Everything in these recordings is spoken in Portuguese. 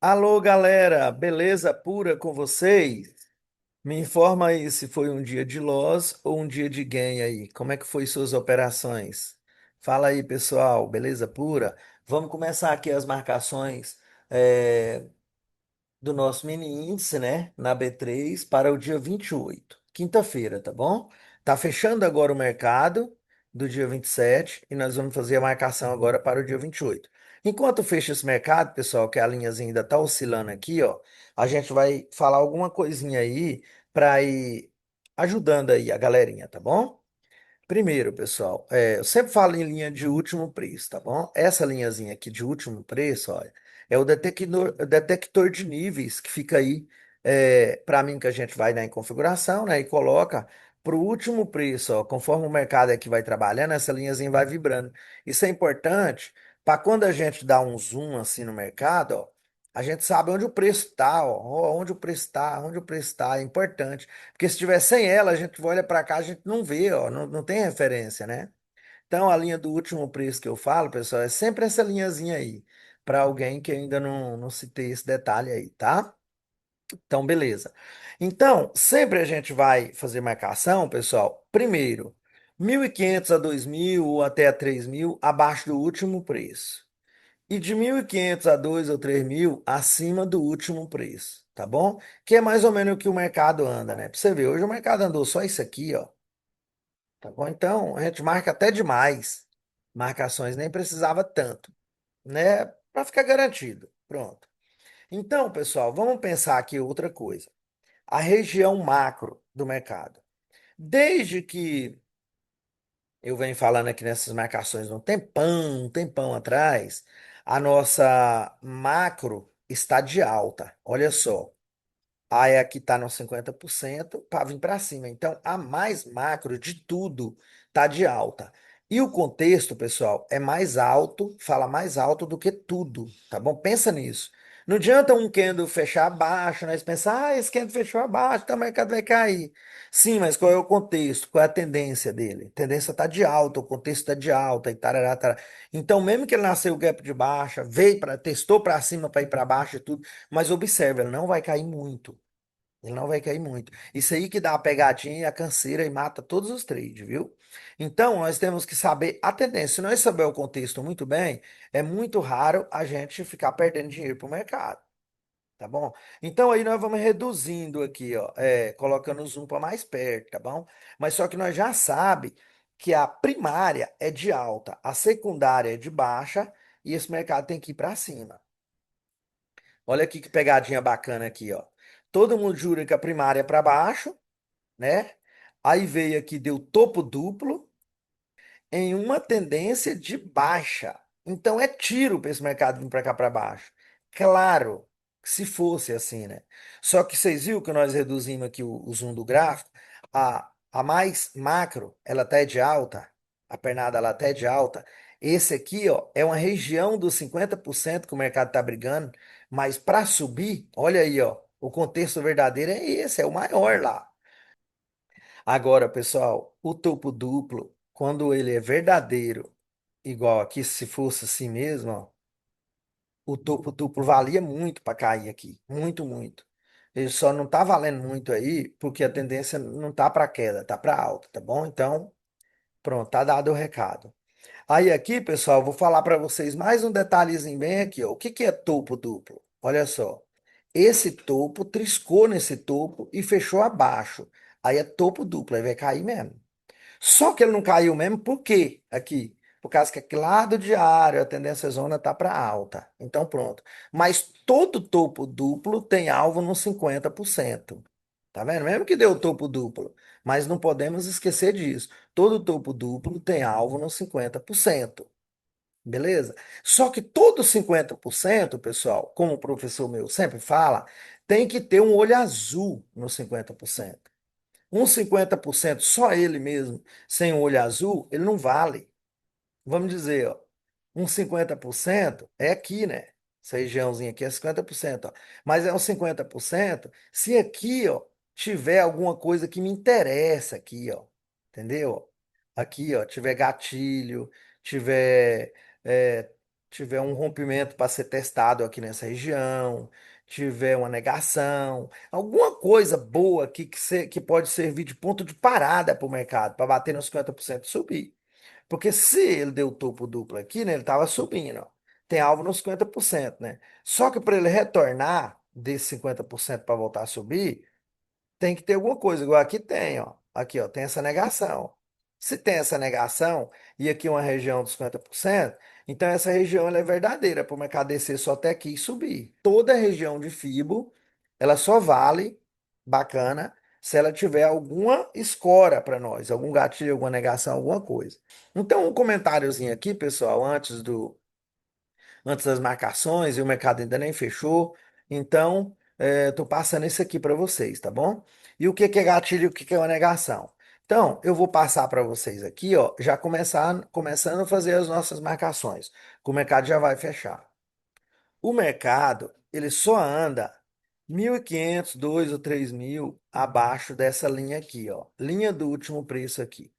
Alô, galera, beleza pura com vocês? Me informa aí se foi um dia de loss ou um dia de gain aí. Como é que foi suas operações? Fala aí, pessoal, beleza pura? Vamos começar aqui as marcações do nosso mini índice, né, na B3 para o dia 28, quinta-feira, tá bom? Tá fechando agora o mercado do dia 27 e nós vamos fazer a marcação agora para o dia 28. Enquanto fecha esse mercado, pessoal, que a linhazinha ainda tá oscilando aqui, ó, a gente vai falar alguma coisinha aí para ir ajudando aí a galerinha, tá bom? Primeiro, pessoal, eu sempre falo em linha de último preço, tá bom? Essa linhazinha aqui de último preço, olha, é o detector de níveis que fica aí, para mim, que a gente vai dar em configuração, né? E coloca para o último preço, ó, conforme o mercado aqui vai trabalhando, essa linhazinha vai vibrando. Isso é importante para quando a gente dá um zoom assim no mercado, ó, a gente sabe onde o preço está, ó, onde o preço está, onde o preço está, é importante. Porque se tiver sem ela, a gente olha para cá, a gente não vê, ó, não tem referência, né? Então, a linha do último preço que eu falo, pessoal, é sempre essa linhazinha aí, para alguém que ainda não citei esse detalhe aí, tá? Então, beleza. Então, sempre a gente vai fazer marcação, pessoal, primeiro, 1.500 a 2.000 ou até a 3.000 abaixo do último preço. E de 1.500 a 2 ou 3.000 acima do último preço, tá bom? Que é mais ou menos o que o mercado anda, né? Pra você ver, hoje o mercado andou só isso aqui, ó. Tá bom? Então, a gente marca até demais. Marcações nem precisava tanto, né? Para ficar garantido. Pronto. Então, pessoal, vamos pensar aqui outra coisa. A região macro do mercado. Desde que eu venho falando aqui nessas marcações um tempão atrás, a nossa macro está de alta. Olha só. Aí aqui está nos 50% para vir para cima. Então, a mais macro de tudo está de alta. E o contexto, pessoal, é mais alto, fala mais alto do que tudo, tá bom? Pensa nisso. Não adianta um candle fechar abaixo, nós pensar, esse candle fechou abaixo, então o mercado vai cair. Sim, mas qual é o contexto? Qual é a tendência dele? A tendência está de alta, o contexto está de alta e tarará, tarará. Então, mesmo que ele nasceu o gap de baixa, veio para, testou para cima para ir para baixo e tudo, mas observe, ele não vai cair muito. Ele não vai cair muito. Isso aí que dá a pegadinha e a canseira e mata todos os trades, viu? Então, nós temos que saber a tendência. Se nós saber o contexto muito bem, é muito raro a gente ficar perdendo dinheiro para o mercado, tá bom? Então, aí nós vamos reduzindo aqui, ó, colocando o zoom para mais perto, tá bom? Mas só que nós já sabe que a primária é de alta, a secundária é de baixa e esse mercado tem que ir para cima. Olha aqui que pegadinha bacana aqui, ó. Todo mundo jura que a primária é para baixo, né? Aí veio aqui, deu topo duplo em uma tendência de baixa. Então é tiro para esse mercado vir para cá para baixo. Claro, que se fosse assim, né? Só que vocês viram que nós reduzimos aqui o zoom do gráfico, a mais macro, ela até de alta, a pernada ela até de alta. Esse aqui, ó, é uma região dos 50% que o mercado está brigando, mas para subir, olha aí, ó, o contexto verdadeiro é esse, é o maior lá. Agora, pessoal, o topo duplo, quando ele é verdadeiro, igual aqui, se fosse assim mesmo, ó, o topo duplo valia muito para cair aqui, muito, muito. Ele só não tá valendo muito aí, porque a tendência não tá para queda, tá para alta, tá bom? Então, pronto, tá dado o recado. Aí aqui, pessoal, vou falar para vocês mais um detalhezinho bem aqui, ó. O que que é topo duplo? Olha só. Esse topo triscou nesse topo e fechou abaixo. Aí é topo duplo, aí vai cair mesmo. Só que ele não caiu mesmo, por quê? Aqui. Por causa que aqui lá do diário a tendência zona tá para alta. Então pronto. Mas todo topo duplo tem alvo no 50%. Tá vendo? Mesmo que deu topo duplo. Mas não podemos esquecer disso. Todo topo duplo tem alvo no 50%. Beleza? Só que todo 50%, pessoal, como o professor meu sempre fala, tem que ter um olho azul no 50%. Um 50% só ele mesmo, sem o olho azul, ele não vale. Vamos dizer, ó, um 50% é aqui, né? Essa regiãozinha aqui é 50%, ó. Mas é um 50% se aqui, ó, tiver alguma coisa que me interessa aqui, ó. Entendeu? Aqui, ó, tiver gatilho, tiver tiver um rompimento para ser testado aqui nessa região, tiver uma negação, alguma coisa boa aqui que pode servir de ponto de parada para o mercado, para bater nos 50% e subir. Porque se ele deu topo duplo aqui, né, ele estava subindo, ó. Tem alvo nos 50%, né? Só que para ele retornar desses 50% para voltar a subir, tem que ter alguma coisa, igual aqui tem, ó. Aqui, ó, tem essa negação. Se tem essa negação, e aqui uma região dos 50%, então essa região ela é verdadeira para o mercado descer só até aqui e subir. Toda região de Fibo, ela só vale, bacana, se ela tiver alguma escora para nós, algum gatilho, alguma negação, alguma coisa. Então, um comentáriozinho aqui, pessoal, antes das marcações e o mercado ainda nem fechou. Então, estou passando isso aqui para vocês, tá bom? E o que que é gatilho e o que que é uma negação? Então, eu vou passar para vocês aqui, ó, já começando a fazer as nossas marcações, que o mercado já vai fechar. O mercado, ele só anda 1.500, 2 ou 3.000 abaixo dessa linha aqui, ó, linha do último preço aqui.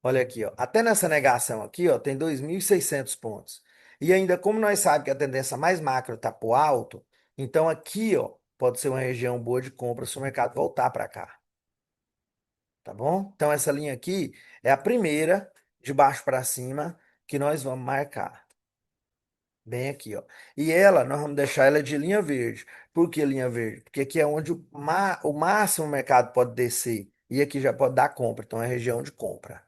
Olha aqui, ó. Até nessa negação aqui, ó, tem 2.600 pontos. E ainda, como nós sabemos que a tendência mais macro está para o alto, então aqui, ó, pode ser uma região boa de compra se o mercado voltar para cá, tá bom? Então essa linha aqui é a primeira de baixo para cima que nós vamos marcar. Bem aqui, ó. E ela, nós vamos deixar ela de linha verde. Por que linha verde? Porque aqui é onde o máximo o mercado pode descer. E aqui já pode dar compra. Então é região de compra.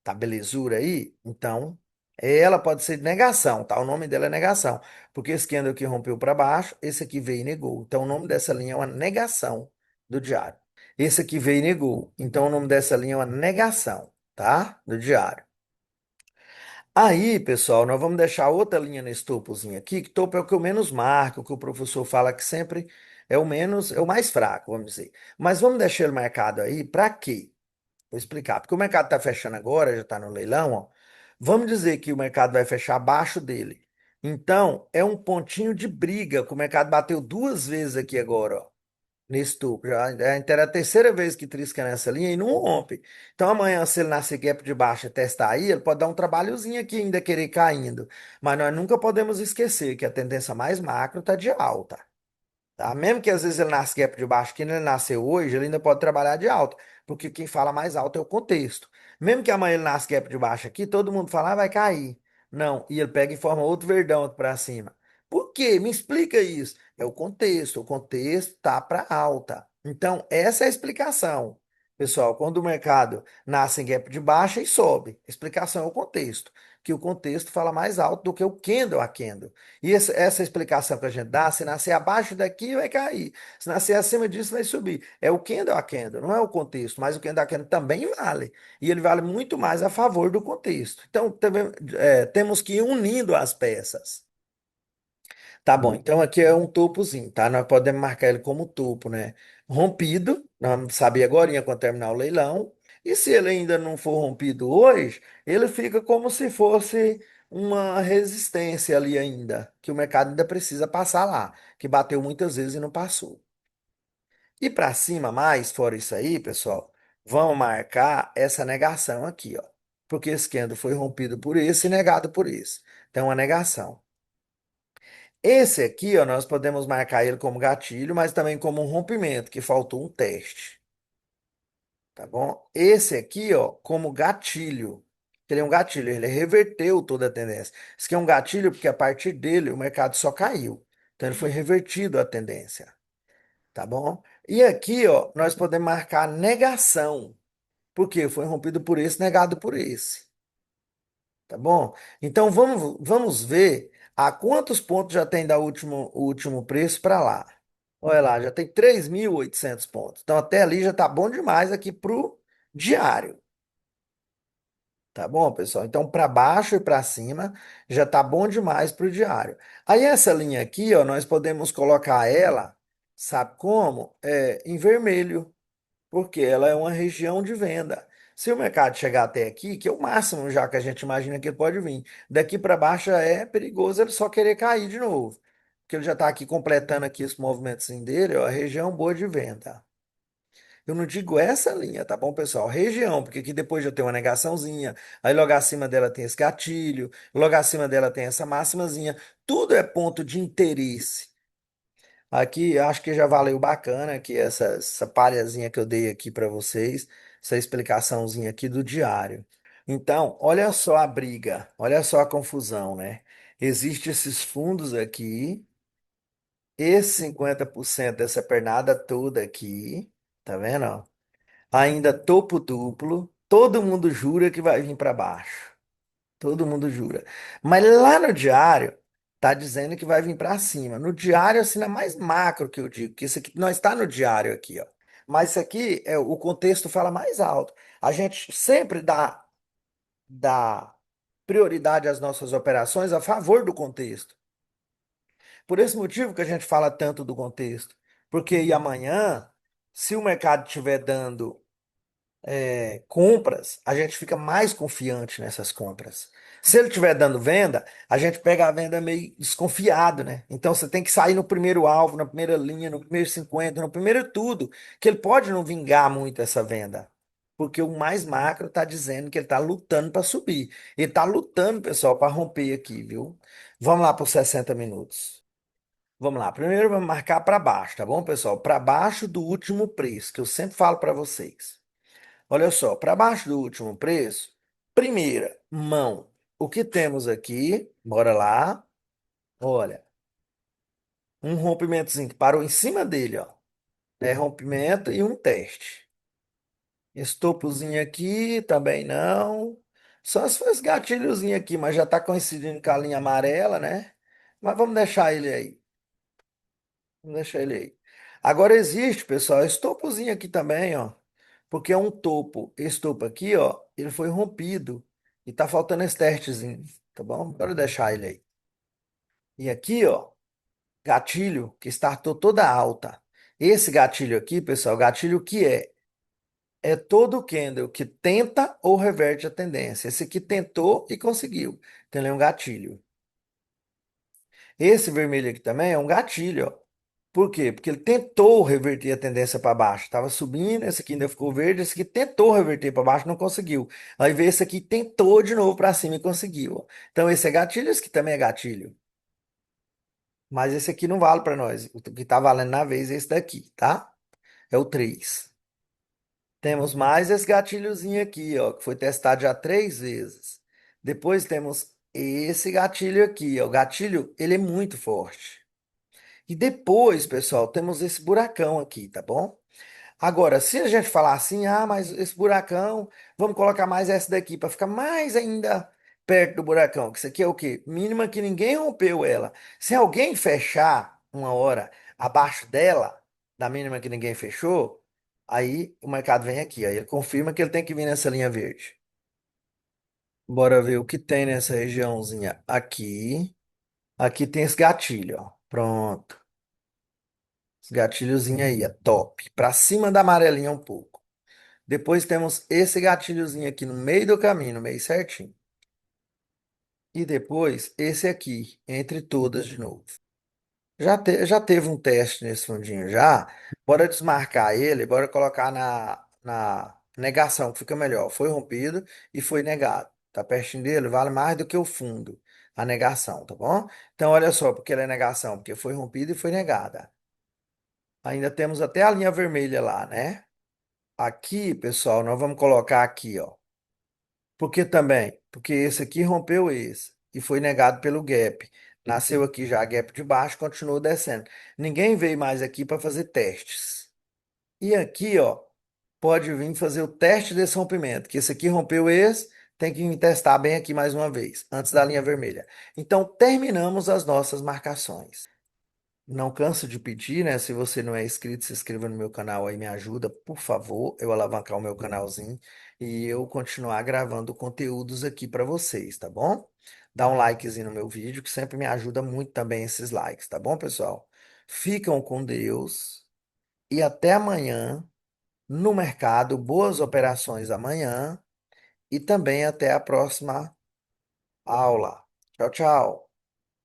Tá belezura aí? Então, ela pode ser negação, tá? O nome dela é negação, porque esse candle aqui rompeu para baixo, esse aqui veio e negou. Então, o nome dessa linha é uma negação do diário. Esse aqui veio e negou. Então, o nome dessa linha é uma negação, tá? Do diário. Aí, pessoal, nós vamos deixar outra linha nesse topozinho aqui, que topo é o que eu menos marco, o que o professor fala que sempre é o menos, é o mais fraco, vamos dizer. Mas vamos deixar ele marcado aí, para quê? Vou explicar. Porque o mercado está fechando agora, já está no leilão, ó. Vamos dizer que o mercado vai fechar abaixo dele. Então, é um pontinho de briga que o mercado bateu duas vezes aqui agora, ó, nesse topo. Era a terceira vez que trisca nessa linha e não rompe. Então, amanhã, se ele nascer gap de baixa e testar aí, ele pode dar um trabalhozinho aqui ainda querer caindo. Mas nós nunca podemos esquecer que a tendência mais macro está de alta. Tá? Mesmo que às vezes ele nasce gap de baixo, que ele nasceu hoje, ele ainda pode trabalhar de alta, porque quem fala mais alto é o contexto. Mesmo que amanhã ele nasça gap de baixo aqui, todo mundo fala, vai cair. Não, e ele pega e forma outro verdão aqui para cima. Por quê? Me explica isso. É o contexto tá para alta. Então, essa é a explicação. Pessoal, quando o mercado nasce em gap de baixa e sobe, a explicação é o contexto, que o contexto fala mais alto do que o candle a candle. E essa explicação que a gente dá, se nascer abaixo daqui, vai cair. Se nascer acima disso, vai subir. É o candle a candle, não é o contexto, mas o candle a candle também vale. E ele vale muito mais a favor do contexto. Então, temos que ir unindo as peças. Tá bom, então aqui é um topozinho, tá? Nós podemos marcar ele como topo, né? Rompido, nós vamos saber agora quando terminar o leilão. E se ele ainda não for rompido hoje, ele fica como se fosse uma resistência ali ainda, que o mercado ainda precisa passar lá, que bateu muitas vezes e não passou. E para cima mais, fora isso aí, pessoal, vamos marcar essa negação aqui, ó. Porque esse candle foi rompido por esse e negado por esse. Então, uma negação. Esse aqui, ó, nós podemos marcar ele como gatilho, mas também como um rompimento, que faltou um teste, tá bom? Esse aqui, ó, como gatilho. Ele é um gatilho, ele reverteu toda a tendência. Isso aqui é um gatilho porque a partir dele o mercado só caiu. Então ele foi revertido a tendência, tá bom? E aqui, ó, nós podemos marcar negação, porque foi rompido por esse, negado por esse, tá bom? Então vamos ver a quantos pontos já tem da o último preço para lá. Olha lá, já tem 3.800 pontos. Então até ali já tá bom demais aqui pro diário. Tá bom, pessoal? Então para baixo e para cima já tá bom demais pro diário. Aí essa linha aqui, ó, nós podemos colocar ela, sabe como? Em vermelho, porque ela é uma região de venda. Se o mercado chegar até aqui, que é o máximo já que a gente imagina que ele pode vir, daqui para baixo é perigoso ele só querer cair de novo. Porque ele já está aqui completando aqui esse movimentozinho dele, ó, a região boa de venda. Eu não digo essa linha, tá bom, pessoal? Região, porque aqui depois já tem uma negaçãozinha, aí logo acima dela tem esse gatilho, logo acima dela tem essa máximazinha. Tudo é ponto de interesse. Aqui, acho que já valeu bacana aqui essa palhazinha que eu dei aqui para vocês, essa explicaçãozinha aqui do diário. Então, olha só a briga, olha só a confusão, né? Existem esses fundos aqui, esse 50% dessa pernada toda aqui, tá vendo? Ó? Ainda topo duplo, todo mundo jura que vai vir para baixo. Todo mundo jura. Mas lá no diário, tá dizendo que vai vir para cima. No diário, assim, na mais macro que eu digo, que isso aqui não está no diário aqui, ó. Mas isso aqui, o contexto fala mais alto. A gente sempre dá prioridade às nossas operações a favor do contexto. Por esse motivo que a gente fala tanto do contexto. Porque e amanhã, se o mercado estiver dando compras, a gente fica mais confiante nessas compras. Se ele estiver dando venda, a gente pega a venda meio desconfiado, né? Então você tem que sair no primeiro alvo, na primeira linha, no primeiro 50, no primeiro tudo, que ele pode não vingar muito essa venda. Porque o mais macro está dizendo que ele está lutando para subir. Ele está lutando, pessoal, para romper aqui, viu? Vamos lá para os 60 minutos. Vamos lá. Primeiro vamos marcar para baixo, tá bom, pessoal? Para baixo do último preço, que eu sempre falo para vocês. Olha só, para baixo do último preço, primeira mão. O que temos aqui? Bora lá. Olha, um rompimentozinho que parou em cima dele, ó. É rompimento e um teste. Esse topozinho aqui também não. Só se fosse gatilhozinho aqui, mas já está coincidindo com a linha amarela, né? Mas vamos deixar ele aí. Vamos deixar ele aí. Agora existe, pessoal, esse topozinho aqui também, ó. Porque é um topo. Esse topo aqui, ó, ele foi rompido. E tá faltando esse testezinho, tá bom? Bora deixar ele aí. E aqui, ó, gatilho que startou toda alta. Esse gatilho aqui, pessoal, gatilho que é? É todo candle que tenta ou reverte a tendência. Esse aqui tentou e conseguiu. Então ele é um gatilho. Esse vermelho aqui também é um gatilho, ó. Por quê? Porque ele tentou reverter a tendência para baixo. Estava subindo, esse aqui ainda ficou verde, esse aqui tentou reverter para baixo, não conseguiu. Aí veio esse aqui, tentou de novo para cima e conseguiu. Então esse é gatilho, esse aqui também é gatilho. Mas esse aqui não vale para nós. O que está valendo na vez é esse daqui, tá? É o 3. Temos mais esse gatilhozinho aqui, ó, que foi testado já 3 vezes. Depois temos esse gatilho aqui, ó. O gatilho, ele é muito forte. E depois, pessoal, temos esse buracão aqui, tá bom? Agora, se a gente falar assim, mas esse buracão, vamos colocar mais essa daqui para ficar mais ainda perto do buracão, que isso aqui é o quê? Mínima que ninguém rompeu ela. Se alguém fechar uma hora abaixo dela, da mínima que ninguém fechou, aí o mercado vem aqui, aí ele confirma que ele tem que vir nessa linha verde. Bora ver o que tem nessa regiãozinha aqui. Aqui tem esse gatilho, ó. Pronto. Esse gatilhozinho aí, é top. Para cima da amarelinha um pouco. Depois temos esse gatilhozinho aqui no meio do caminho, no meio certinho. E depois esse aqui, entre todas de novo. Já teve um teste nesse fundinho já. Bora desmarcar ele, bora colocar na negação, que fica melhor. Foi rompido e foi negado. Tá pertinho dele, vale mais do que o fundo, a negação, tá bom? Então, olha só, porque ele é negação, porque foi rompido e foi negada. Ainda temos até a linha vermelha lá, né? Aqui, pessoal, nós vamos colocar aqui, ó. Por que também? Porque esse aqui rompeu esse e foi negado pelo gap. Nasceu aqui já gap de baixo, continuou descendo. Ninguém veio mais aqui para fazer testes. E aqui, ó, pode vir fazer o teste desse rompimento, que esse aqui rompeu esse, tem que vir testar bem aqui mais uma vez, antes da linha vermelha. Então, terminamos as nossas marcações. Não canso de pedir, né? Se você não é inscrito, se inscreva no meu canal aí, me ajuda, por favor, eu alavancar o meu canalzinho e eu continuar gravando conteúdos aqui para vocês, tá bom? Dá um likezinho no meu vídeo, que sempre me ajuda muito também esses likes, tá bom, pessoal? Ficam com Deus e até amanhã no mercado. Boas operações amanhã e também até a próxima aula. Tchau, tchau.